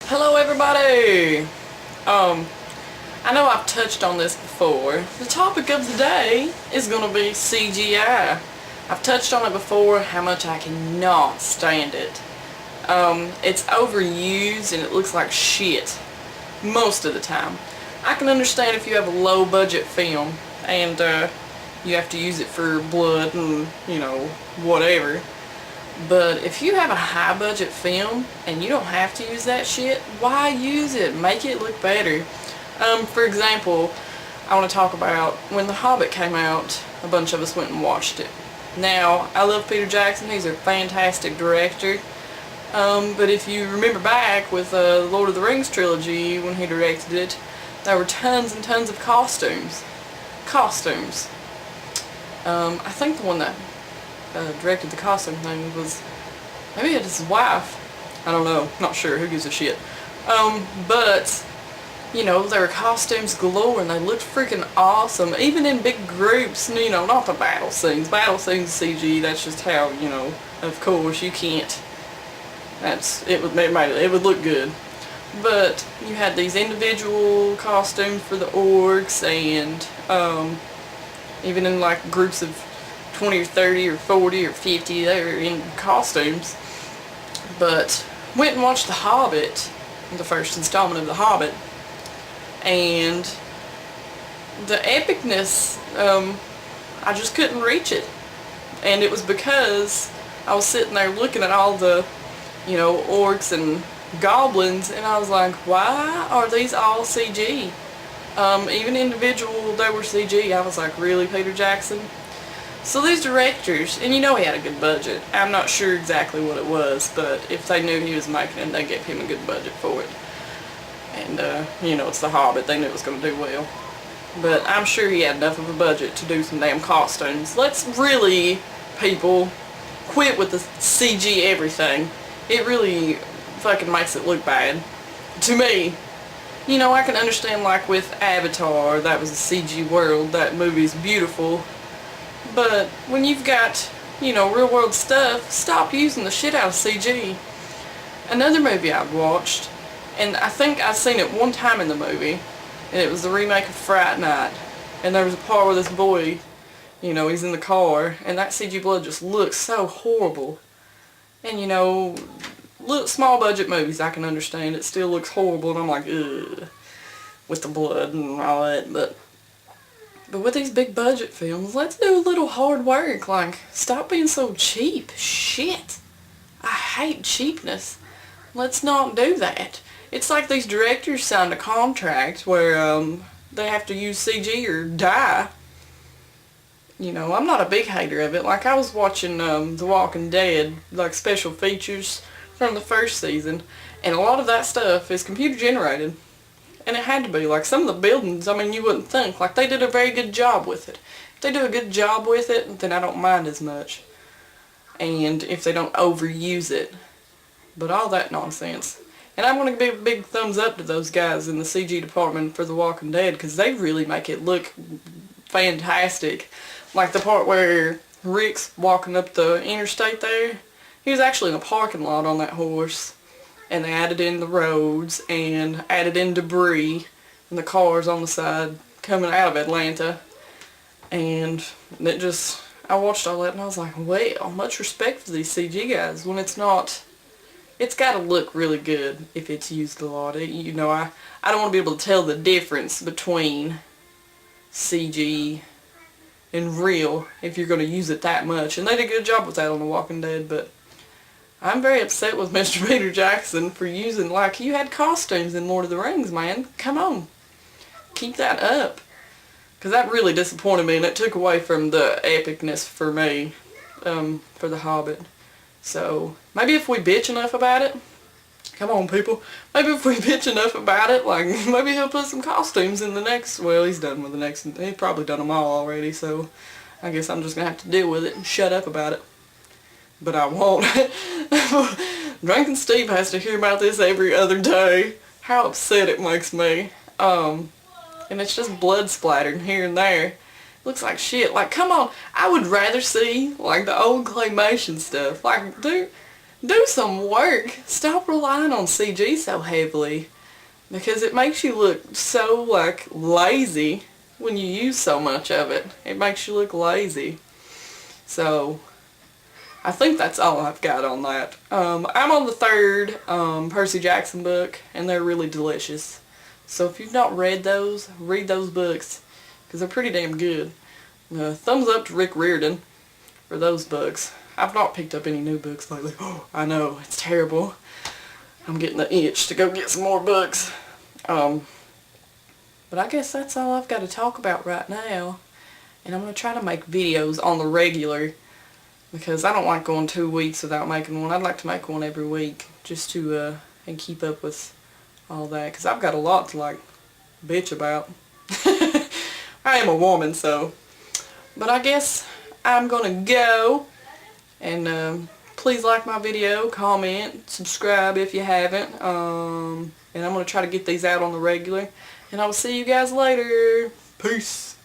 Hello everybody! I know I've touched on this before. The topic of the day is going to be CGI. I've touched on it before, how much I cannot stand it. It's overused and it looks like shit most of the time. I can understand if you have a low budget film and you have to use it for blood and, whatever. But if you have a high budget film and you don't have to use that shit, why use it? Make it look better. For example, I want to talk about when The Hobbit came out, a bunch of us went and watched it. Now, I love Peter Jackson, he's a fantastic director. But if you remember back with the Lord of the Rings trilogy, when he directed it, there were tons and tons of costumes. I think the one that directed the costume thing was, maybe it's his wife. I don't know, not sure, who gives a shit. But, there were costumes galore and they looked freaking awesome, even in big groups, not the battle scenes. Battle scenes CG, that's just how, of course you can't, it would look good. But you had these individual costumes for the orcs and, even in like groups of 20 or 30 or 40 or 50, they were in costumes. But went and watched The Hobbit, the first installment of The Hobbit, and the epicness, I just couldn't reach it. And it was because I was sitting there looking at all the, orcs and goblins, and I was like, why are these all CG? Even individual, they were CG. I was like, really, Peter Jackson? So these directors, and he had a good budget. I'm not sure exactly what it was, but if they knew he was making it, they gave him a good budget for it. And, it's The Hobbit, they knew it was going to do well. But I'm sure he had enough of a budget to do some damn costumes. Let's really, people, quit with the CG everything. It really fucking makes it look bad. To me. I can understand, like with Avatar, that was a CG world, that movie's beautiful. But when you've got, real world stuff, stop using the shit out of CG. Another movie I've watched, and I think I've seen it one time in the movie, and it was the remake of Fright Night. And there was a part where this boy, he's in the car, and that CG blood just looks so horrible. And little small budget movies I can understand, it still looks horrible, and I'm like, ugh, with the blood and all that, but with these big budget films, let's do a little hard work. Like, stop being so cheap. Shit. I hate cheapness. Let's not do that. It's like these directors signed a contract where they have to use CG or die. I'm not a big hater of it. Like, I was watching The Walking Dead, like special features from the first season, and a lot of that stuff is computer generated. And it had to be. Like, some of the buildings, you wouldn't think. Like, they did a very good job with it. If they do a good job with it, then I don't mind as much. And if they don't overuse it. But all that nonsense. And I want to give a big thumbs up to those guys in the CG department for The Walking Dead, because they really make it look fantastic. Like the part where Rick's walking up the interstate there. He was actually in a parking lot on that horse. And they added in the roads and added in debris and the cars on the side coming out of Atlanta. And it just, I watched all that and I was like, well, much respect for these CG guys when it's not, it's got to look really good if it's used a lot. I don't want to be able to tell the difference between CG and real if you're going to use it that much. And they did a good job with that on The Walking Dead, but I'm very upset with Mr. Peter Jackson for using, like, you had costumes in Lord of the Rings, man. Come on. Keep that up. Because that really disappointed me, and it took away from the epicness for me, for The Hobbit. So, maybe if we bitch enough about it, come on, people. Maybe if we bitch enough about it, like, maybe he'll put some costumes in the next, well, he's done with the next, he's probably done them all already, so I guess I'm just going to have to deal with it and shut up about it. But I won't. Drunken Steve has to hear about this every other day. How upset it makes me. And it's just blood splattered here and there. Looks like shit. Like, come on. I would rather see, like, the old claymation stuff. Like, dude, do some work. Stop relying on CG so heavily, because it makes you look so, like, lazy when you use so much of it. It makes you look lazy. So, I think that's all I've got on that. I'm on the third Percy Jackson book, and they're really delicious. So if you've not read those, read those books, because they're pretty damn good. Thumbs up to Rick Riordan for those books. I've not picked up any new books lately. Oh, I know, it's terrible. I'm getting the itch to go get some more books. But I guess that's all I've got to talk about right now. And I'm going to try to make videos on the regular, because I don't like going 2 weeks without making one. I'd like to make one every week, just to and keep up with all that, because I've got a lot to, like, bitch about. I am a woman, so. But I guess I'm gonna go, and please like my video, comment, subscribe if you haven't, and I'm gonna try to get these out on the regular, and I will see you guys later. Peace.